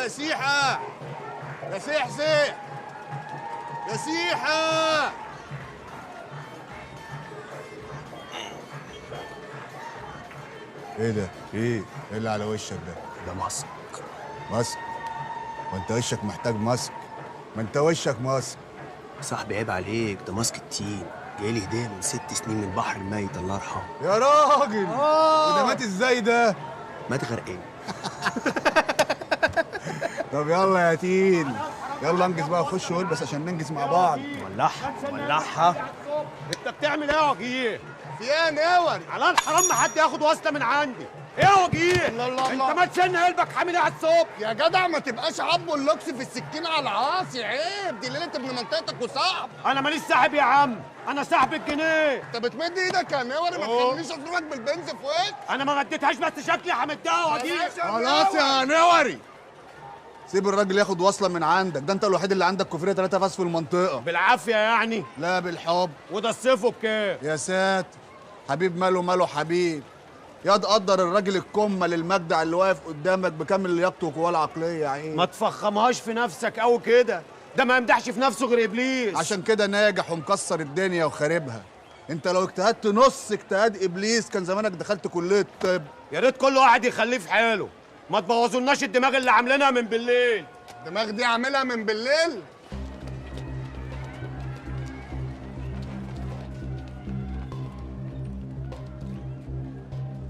يا سيحة، يا سيح يا سيحة. ايه ده؟ ايه اللي على وشك ده؟ ده ماسك. ماسك؟ وانت وشك محتاج ماسك؟ ما انت وشك ماسك. صاحبي عيب عليك، ده ماسك التين جايلي هديه من 6 سنين من البحر الميت الله يرحمه. يا راجل وده مات ازاي ده؟ مات غرقان. طب يلا يا تين، يلا انجز بقى، خش والبس عشان ننجز مع بعض. ولعها. انت بتعمل ايه يا وجيه؟ في ايه يا نور؟ على الحرام ما حد ياخد واسطه من عندي. ايه يا وجيه؟ الله انت ما تشن قلبك حامل ايه على الصبح؟ يا جدع ما تبقاش عبو اللوكس في السكين على العاصي، عيب، دي ليله ابن منطقتك وصعب. انا ماليش صاحب يا عم، انا صاحب الجنيه. انت بتمد ايدك يا نور، ما تخلينيش اضربك بالبنز في وشك. انا ما مديتهاش بس شكلي حمدتها يا وجيه. خلاص يا نوري، سيب الراجل ياخد وصله من عندك، ده انت الوحيد اللي عندك كفريه 3 فاس في المنطقه. بالعافيه يعني؟ لا بالحب. وده الصيفه بكام؟ يا ساتر، حبيب ماله حبيب. يا تقدر الراجل الكمه للمجدع اللي واقف قدامك بكامل لياقته وقواه العقليه يا عيني. ما تفخمهاش في نفسك قوي كده، ده ما يمدحش في نفسه غير ابليس. عشان كده ناجح ومكسر الدنيا وخاربها. انت لو اجتهدت نص اجتهاد ابليس كان زمانك دخلت كليه الطب. يا ريت كل واحد يخليه في حاله، ما تبوظولناش الدماغ اللي عاملينها من بالليل. الدماغ دي عاملها من بالليل؟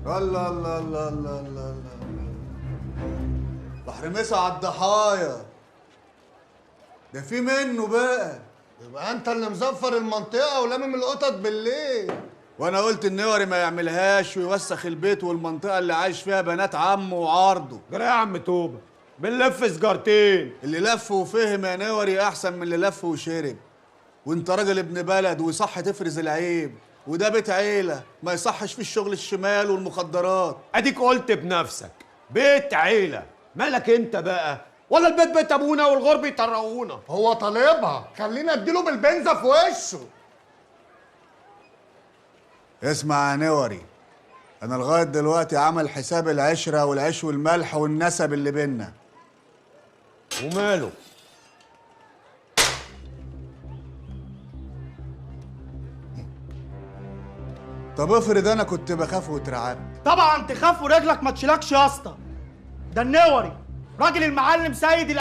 الله الله الله الله الله الله. بحر مسا على الضحايا ده، في منه بقى. يبقى انت اللي مزفر المنطقه ولامم القطط بالليل. وانا قلت النوري ما يعملهاش ويوسخ البيت والمنطقه اللي عايش فيها بنات عمه وعرضه. جرى يا عم توبه، بنلف سجارتين. اللي لف وفهم يا نوري احسن من اللي لف وشرب. وانت راجل ابن بلد ويصح تفرز العيب، وده بيت عيله ما يصحش فيه الشغل الشمال والمخدرات. اديك قلت بنفسك بيت عيله، مالك انت بقى؟ ولا البيت بيت ابونا والغرب يطرقونا؟ هو طالبها، خلينا اديله بالبنزه في وشه. اسمع يا نوري، انا لغايه دلوقتي عامل حساب العشره والعيش والملح والنسب اللي بينا. وماله؟ طب افرض انا كنت بخاف واترعبت. طبعا تخاف ورجلك ما تشيلكش يا اسطى. ده النوري راجل المعلم سيد